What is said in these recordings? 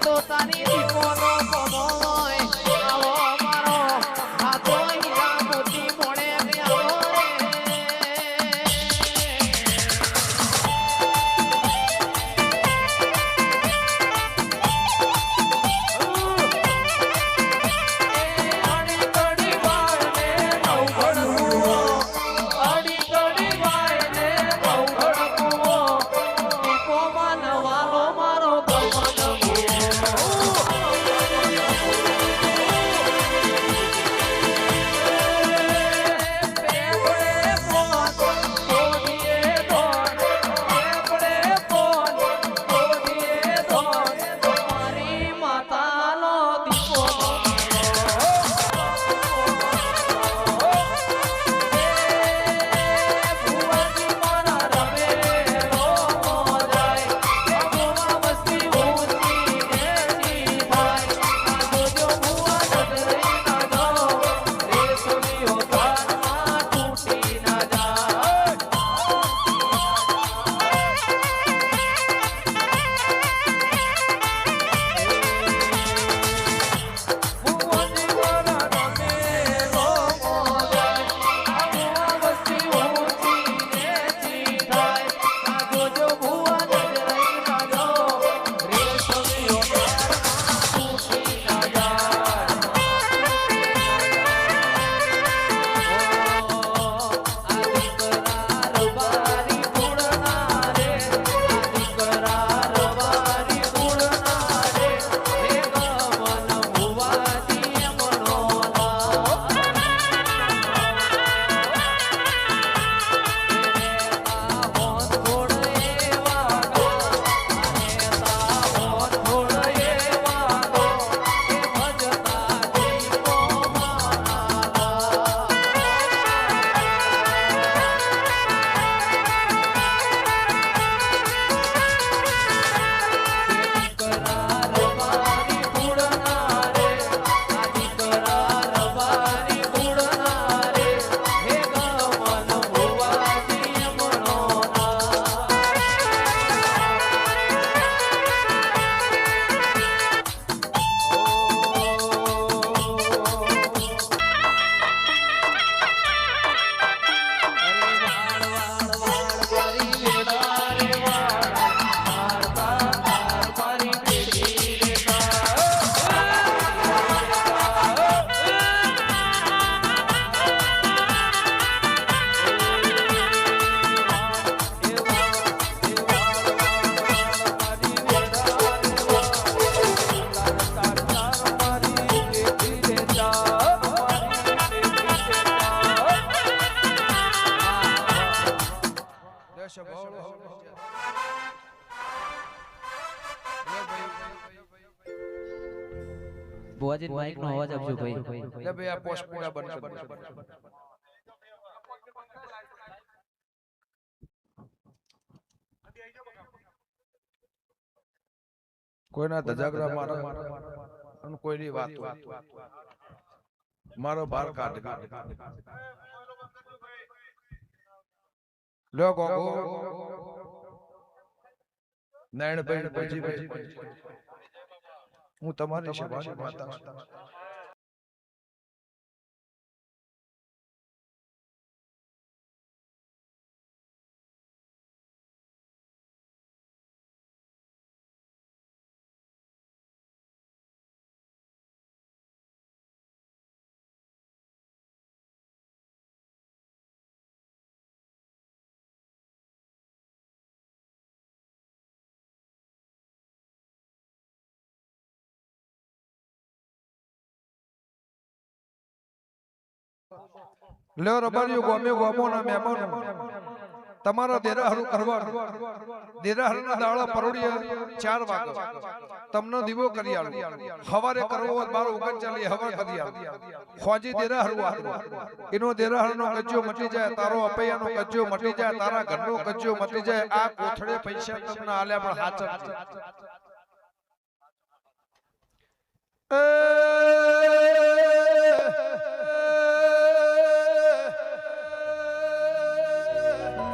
તો તારી દીપોનો પમોય આવો મારો હાથો હીરા મોતી મોડે આવો રે बुआजी माइक નો અવાજ આપજો ભાઈ લે ભાઈ આ પોસ્ટ પૂરા બંધ કર કોઈના ધજાગરા મારા અને કોઈની વાત મારો બાર કાઢ લો ગોગો નૈણ ભાઈ પછી હું તમારી સેવાની માતા લે રબારીઓ ગોમે ગોમોના મહેમાનો તમારા દેરાહરુ કરવા દેરાહરના દાળા પરોડીએ 4 વાગે તમને દીવો કરી આલું હવારે કરવો 12:39 હવાર કરી આલું ખોજી દેરાહરુ આલું એનો દેરાહરનો કજ્જો મટી જાય તારો અપૈયાનો કજ્જો મટી જાય તારા ઘરનો કજ્જો મટી જાય આ કોથળે પૈસા તમને આલ્યા પણ હાચર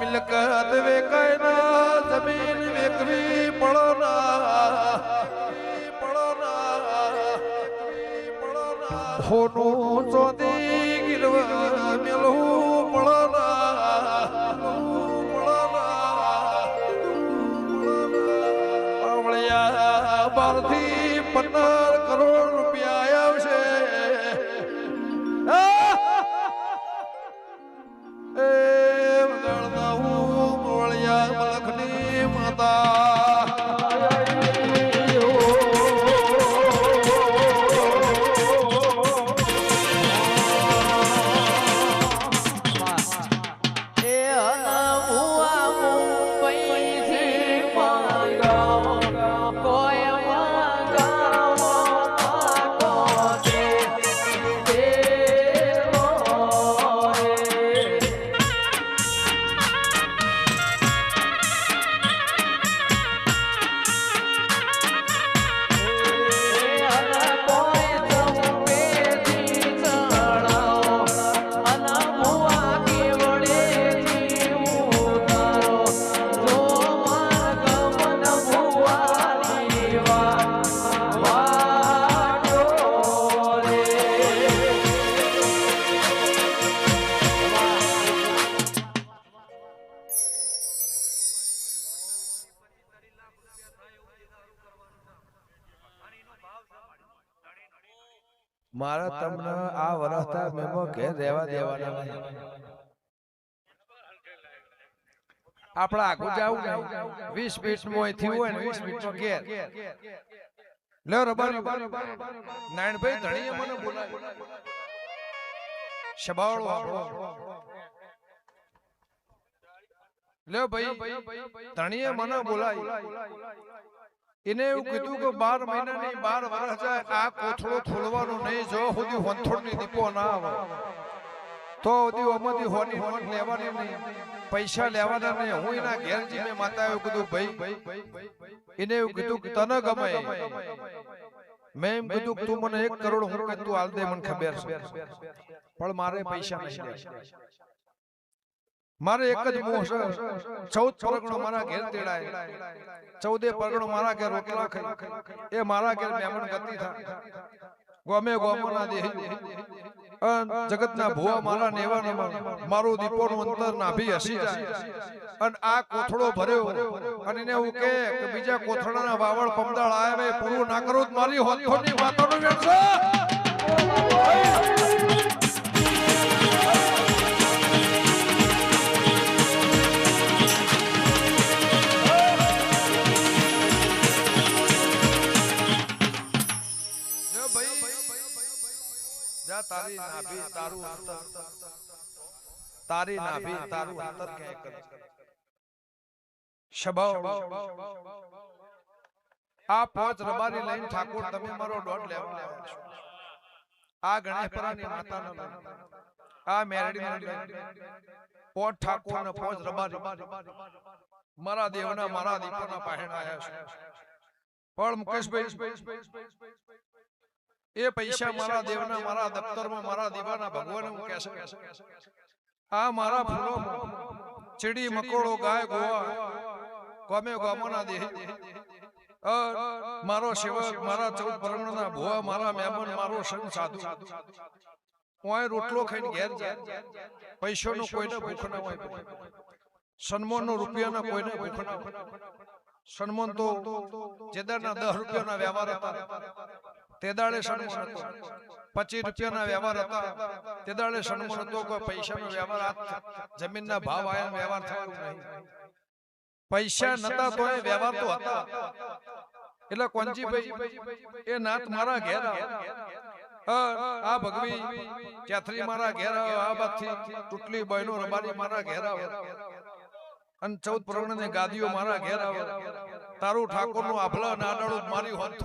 मिलकत वेकायना जमीन वेकवी पड़ना સોનું ચોદી ગીરવા મેલવું પડલા બારથી 15 કરોડ રૂપિયા આવશે એ વગળના હું મોળિયા મલખની માતા મારા તમને આ વરસતા મેમો ઘેર રહેવા દેવાના નહીં. આપણા આગળ જાવું ને 20 મિનિટમાં અહીંથી હોય ને 20 મિનિટમાં ઘેર લ્યો રબારી નારાયણભાઈ ધણીએ મને બોલાવ્યો શબાવળો આપણો લ્યો ભાઈ ધણીએ મને બોલાવી એને એવું કીધું કે 12 મહિના નહીં 12 વર્ષ જાય આ કોથળો ખોલવાનો નહીં જો સુધી વંથોડની દીપો ના આવે તો સુધી ઓમાંથી હોની નોટ લેવાની નહીં પૈસા લેવાના નહીં. હું એના ઘેર જી મેં માતા એવું કીધું ભાઈ એને એવું કીધું કે તને ગમે મેં એમ કીધું કે તું મને 1 કરોડ હું કે તું આલ દે મને ખબર છે પણ મારે પૈસા નહીં મારે એક જ મોહ છે 14 પરગણો મારા ઘેર તેડાય 14 પરગણો મારા ઘેર રોટલા ખાય એ મારા ઘેર મહેમાન ગતિ થાય ગોમે ગોમના દેહી જગતના ભુવા મારા નેવાના મારું દીપોનું અંતર નાભી હસી જાય અને આ કોથળો ભર્યો અને એને એવું કે બીજા કોથળાના વાવળ પમદાળ આવે પૂરું ના કરું મારી હોથોની વાતોનું વેણશે તારી નાભી તારું અંતર તારી નાભી તારું અંતર કે કર શબાવ આ પોચ રબારી લઈને ઠાકોર તમે મારો દોડ લેવા આવ્યા છો આ ગણેશપરાની માતાનો આ મેરડી પોચ ઠાકોર ને પોચ રબારી મારા દેવના મારા દીપોના પાહેણ આવ્યા છે પણ મુકેશભાઈ એ પૈસા મારા દેવના મારા દફતરમાં મારા દીવાના ભગવાન હું કહેશે આ મારા ફૂલો ચીડી મકોડો ગાય ગોવા ગમે ગોમના દે મારો સેવક મારા 14 પરગણાના ભુવા મારા મહેમાન મારો સંત સાધુ ઓય રોટલો ખાઈને ઘેર જાય પૈસાનો કોઈને ભૂખ ના હોય સન્માનનો રૂપિયાના કોઈને ભૂખ ના હોય સન્માન તો જેદારના 10 રૂપિયાના વ્યવહાર હતા તેદાળે સન્માન હતો 25 રૂપિયાના વ્યવહાર હતા તેદાળે સન્માન હતો કોઈ પૈસાનો વ્યવહાર જમીનના ભાવ આયા વ્યવહાર થવાનો નહીં પૈસા નતા તોય વ્યવહાર તો હતા એટલે કોંજીભાઈ એ નાત મારા ઘેર આ ભગવી ચાથરી મારા ઘેર આ બાદથી ટુટલી બહેનો રબારી મારા ઘેર આવે અને 14 પરગણાની ગાદીઓ મારા ઘેર આવે તારું ઠાકોરનું આભલા નાડાળું મારી હોત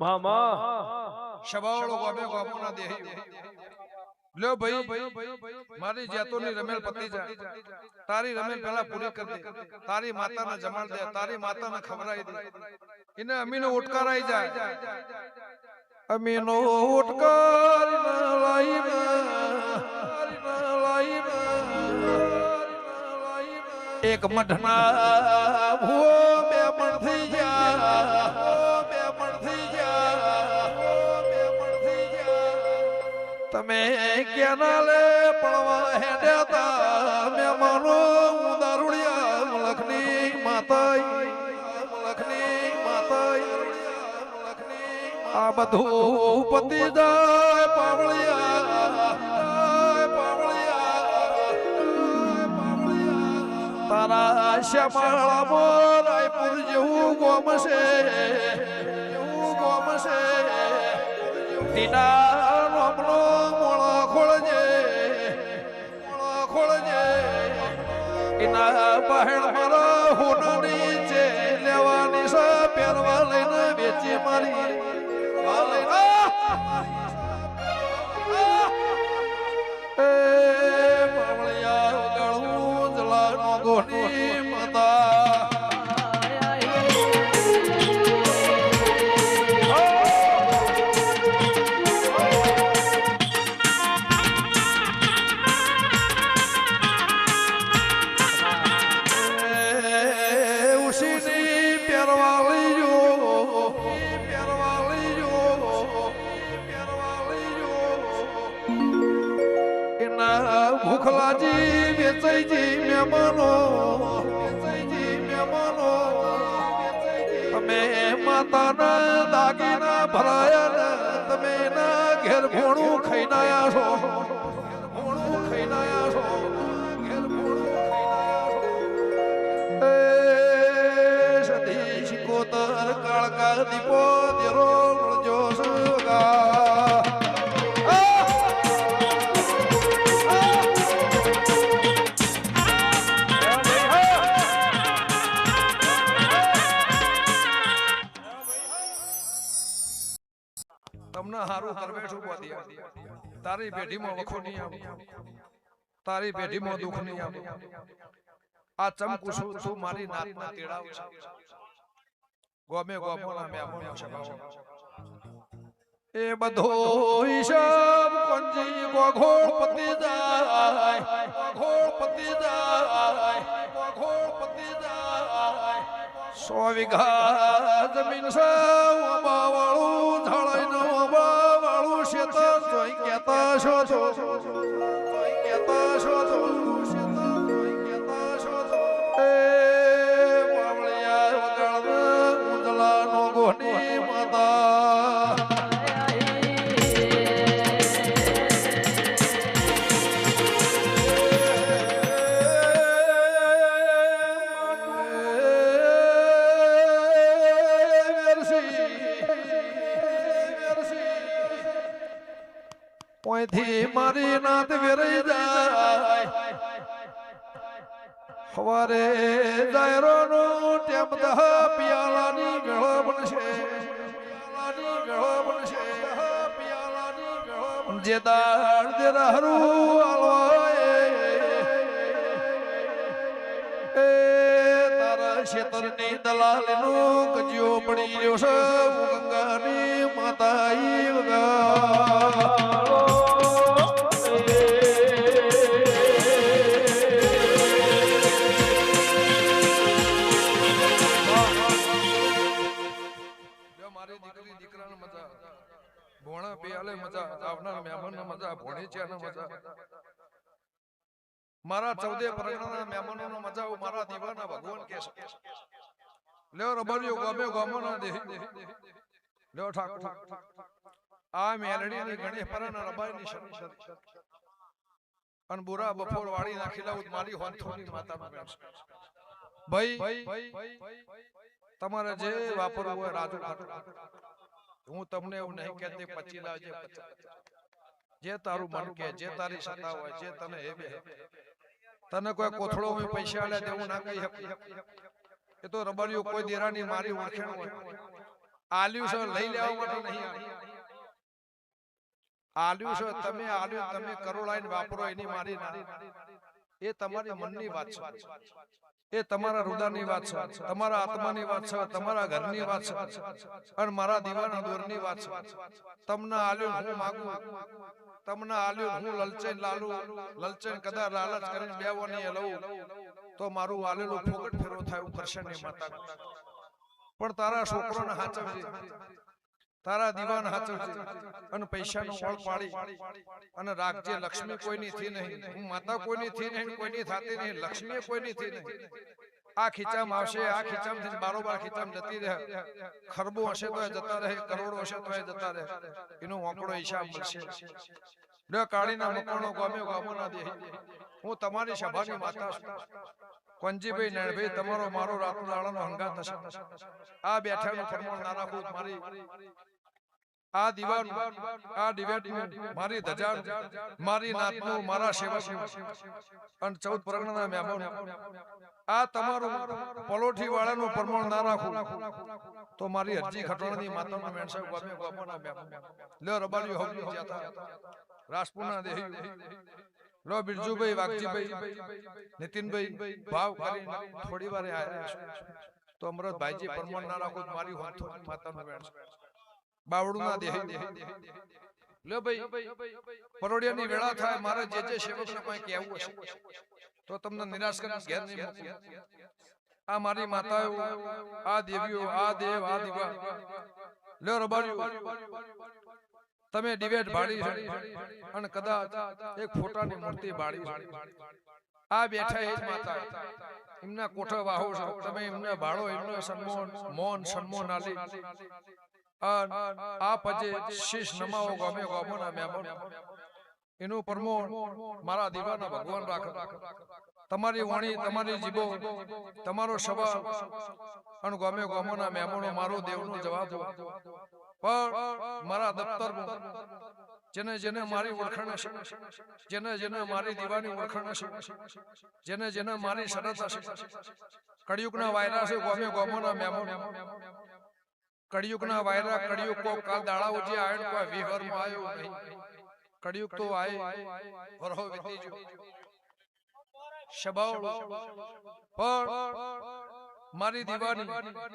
મામા શબાવળો ગમે ગોમના દેહી લ્યો ભાઈ મારી જેતોની રમેલ પતી જાય તારી રમેલ પહેલા પૂરી કરી દે તારી માતાને જમાડ દે તારી માતાને ખવરાઈ દે એને અમીનો ઉટકારાઈ જાય અમીનો ઉટકાર એક મઢના ભૂ બે મણ થઈ ગયા બે મણ થઈ ગયા બે મણ થઈ ગયા તમે કેનાલે પડવા હેડ્યા તા મહેમાનો હું દારૂડિયા લખની માતા આ બધું પતી જાય પાવળિયા તારા શ્યામાળામાં રાયપુર જેવું ગોમ છે તીના નામનો મોળા ખોળજે એના બહેણ મારા હોનાની છે લેવાની છે પહેરવા લઈને વેચી મારી પાવળિયા ગળું જલાનો ગોની માતા ભૂખલાજી વેચાઈજી મહેમાનો તમે માતાના દાગીના ભરાયા તમે ના ઘેર ભોણું ખાઈને આયા છો સતીશ કોતર કાળકા દીપો દેરો જોશ ગા તમને હારું કરવે છું બોધી તારી પેઢીમાં વખો નહીં આવે તારી પેઢીમાં દુઃખ નહીં આવે આ ચમકુ છું મારી નાતના તેડાવ છે ગોમે ગોમોના મહેમાનો સભાઓ એ બધો હિસાબ કોંજી ગોઘોળ પતી જાય 100 વીઘા જમીન છે વાળું ઝાડાઈનો વાળું શેતર જોઈ કેતા છો એ પાવળિયા વગાડ ઉંદલાનો ગોની માતા ઓયથી મારી નાત વેરાઈ જાય હવારે જાયરોનો ટેમ દહ પિયાલાની ગળો બનશે જે દાળ દે રહરું આલવાએ એ તારા ક્ષેત્રની દલાલનું કજિયો પડી રહ્યો છે ગંગાની માતાઈ વગા ભોણા પિયાલે મજા આવનાર મહેમાનને મજા ભોણી છે મજા મારા 14 પરગણાના મહેમાનોનો મજા મારા દીવાના ભગવાન કે છે લ્યો રબડિયો ગમે ગમોના દે લ્યો ઠાકોર આ મેલડીની ગણેશ પરના રબાઈની શરી અન બુરા બફોર વાળી નાખીલા મારી હોંથોની માતામાં બેસ ભાઈ તમારે જે વાપરવું હોય રાજુ હું તમને એવું નહીં કહેતી 25 લાવજે 50 જે તારું મન કે જે તારી સત્તા હોય જે તને હેવે તને કોઈ કોથળો મે પૈસા આલે દેવું ના કહી શકે એ તો રબડિયો કોઈ દેરાની મારી ઓળખણ હોય આલ્યું છે લઈ લેવા માટે નહીં આલ્યું છે તમે આલ્યું તમે કરોડાઈને વાપરો એની મારી ના એ તમારી મનની વાત છે એ તમારા હૃદયની વાત છે તમારા આત્માની વાત છે તમારા ઘરની વાત છે અને મારા દીવાના દોરની વાત છે તમને આલ્યો હું માંગુ તમને આલ્યો હું લલચેન લાલુ લલચેન કદા લાલચ કરીને બેવાની લઉં તો મારું આલેલું ફોગટ ફેરો થાય કરશનની માતા પણ તારા છોકરોને હાચવજે તારા દીવાન હાચવજે અને પૈસાનો ઓળ પાડી અને રાખજે લક્ષ્મી કોઈની થી નહીં હું માતા કોઈની થી નહીં કોઈની થાતી નહીં લક્ષ્મી કોઈની થી નહીં આ ખીચામ આવશે આ ખીચામ થી બારોબાર ખીચામ જતી રહે ખરબો હશે તો જતા રહે કરોડો હશે તો જતા રહે એનો આંકડો હિસાબ મળશે લે કાળીના મકોણો ગામે ગામોના દેહી હું તમારી સભાની માતા છું કોંજીભાઈ નણભાઈ તમારો મારો રાતો દાડાનો હંગાત હશે આ બેઠાનું ફરમાન ના રાખું મારી આ દીવાન આ દિવેટ મારી ધજા મારી નાતનું મારા સેવક અને 14 પરગણાના મહેમાન આ તમારું પલોઠી વાળાનું પરમાણ ના રાખું તો મારી અરજી ખટોણની માતાનો મેણસા ગામે ગામોના મહેમાન લે રબારી હોલી જાતા રાજપુરના દેહી લો બિરજુભાઈ વાઘજીભાઈ નીતિનભાઈ ભાવ કરી થોડી વાર આયા તો અમરતભાઈજી પરમાણ ના રાખો મારી હોતો માતાનો મેણસા બાવડું ના દેહી લે ભાઈ પરોડિયાની વેળા થાય મારે જે જે સેવકને કોઈ કહેવું હશે તો તમને નિરાશ કરી ઘેર નહીં મોકલું આ મારી માતાઓ આ દેવીઓ આ દેવ આ દીવા લે રબારીઓ તમે ડિબેટ ભાડી છે અને કદાચ એક ફોટાની મૂર્તિ બાળી છે આ બેઠા એ જ માતા એમના કોઠો વાહો છો તમે એમને ભાળો એમનો સન્માન મોન સન્માન આલી આ પજે શીશ નમાવો ગામે ગામોના મહેમાન એનું પરમોણ મારા દીવાના ભગવાન રાખે તમારી વાણી તમારી જીભો તમારો સ્વભાવ અને ગામે ગામોના મહેમાનો મારો દેવનો જવાબ પણ મારા દફતરમાં જેને જેને મારી ઓળખાણ હશે જેને જેને મારી દીવાની ઓળખાણ હશે જેને જેને મારી શરત હશે કળિયુગના વાયરા છે ગામે ગામોના મહેમાનો કળિયુગના વાયરા કળિયુગ કો કાલ દાડા ઉજી આયન કોઈ વિહર માં આયો નહીં કળિયુગ તો આય વરહો વીતી જો શબાવ પણ મારી દીવાની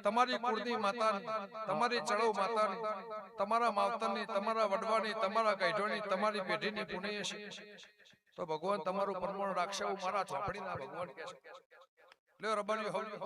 તમારી કુળની માતાની તમારી ચળો માતાની તમારા માવતરની તમારા વડવાની તમારા ગઈઢોની તમારી પેઢીની પુણ્ય છે તો ભગવાન તમારું પરમાણ રાખશે હું મારા ઝોપડીના ભગવાન કહે છે લે રબાની હોલી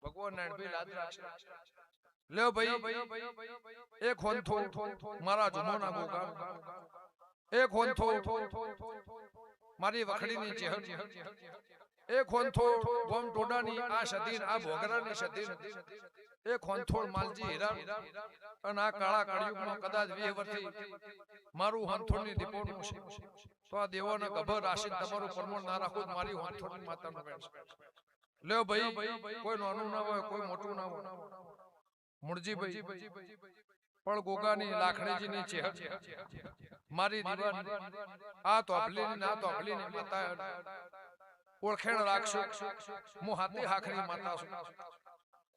ભગવાન નાનભાઈ લાદ રાખશે લે ભાઈ એક હોનથો મારા જુમોના ગોગા એક હોનથો મારી વખડીની ચહેર એક હોનથો ગોમ ટોડાની આ સદીન આ ભોગરાની સદીન એક હોનથોડ માલજી હીરા અને આ કાળા કળિયુગમાં કદાચ 20 વર્ષથી મારું હોનથોડની દીપોનું છે તો આ દેવોના ગભર રાશિ તમારું પરમાણ ના રાખો મારી હોનથોડની માતાનો મેળ લે ભાઈ કોઈ નાનું ના હોય કોઈ મોટું ના હોય મુરજીભાઈ પણ ગોગાની લાખણીજીની ચહેર મારી દીવાની આ તોફલીની ના તોફલીની માતા ઓળખેણ રાખશો હું હાથી હાખરી માતા છું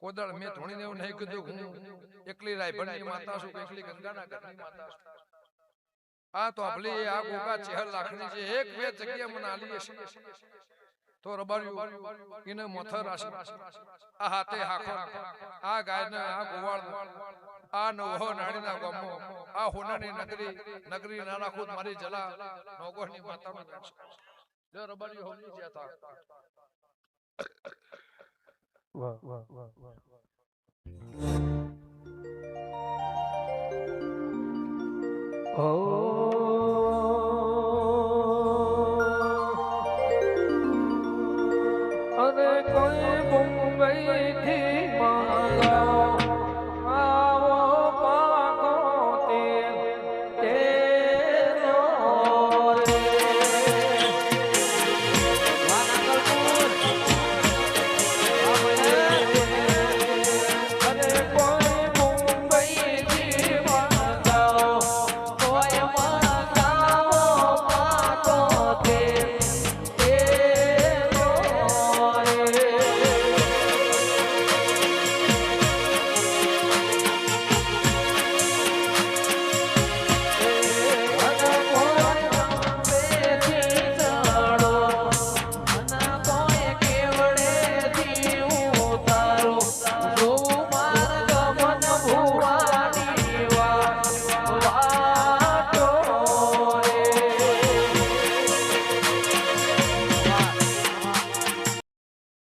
કોદળ મેં ધોણીને એવું નહીં કીધું હું એકલી રાયભણની માતા છું એકલી ગંગાના ઘરની માતા છું આ તોફલી આ ગોગા ચહેર લાખણી છે એક બે જગ્યા મને આલી હશે તો રબાર્યું એને મોથર રાશિ આ હાથે હાખો આ ગાયને આ ગોવાળ આ નવહો નાડીના ગામો આ હોનાની નગરી ના રાખો મારી જલા નોગોની માતાનો જો રબાર્યું હોલી જતા વાહ વાહ વાહ વાહ ઓ